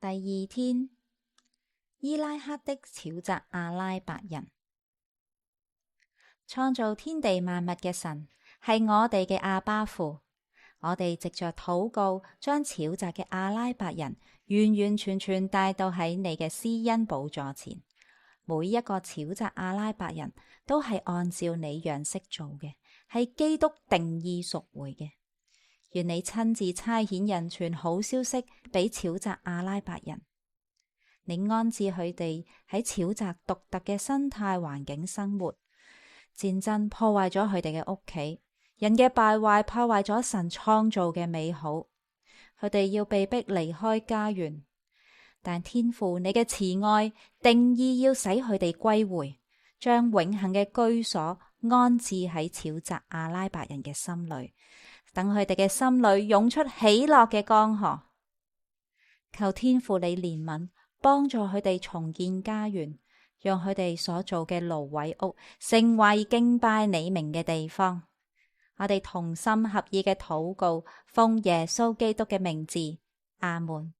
第二天，伊拉克的沼澤阿拉伯人。創造天地萬物嘅神係我哋嘅阿爸父，我哋藉着禱告將沼澤嘅阿拉伯人完完全全帶到喺你嘅施恩寶座前。每一個沼澤阿拉伯人都係按照你樣式做嘅，係基督定義贖回嘅。願你親自差遣人傳好消息俾沼澤阿拉伯人，你安置佢哋喺沼澤獨特嘅生態環境生活。戰爭破壞咗佢哋嘅屋企，人嘅敗壞破壞咗神創造嘅美好，佢哋要被逼離開家園。但天父你嘅慈愛定意要使佢哋歸回，將永恆嘅居所安置喺沼澤阿拉伯人嘅心裏，等佢哋嘅心裏湧出喜樂嘅江河。求天父你憐憫，幫助佢哋重建家園，讓佢哋所做嘅蘆葦屋成為敬拜你名嘅地方。我哋同心合意嘅禱告，奉耶穌基督嘅名字，阿門。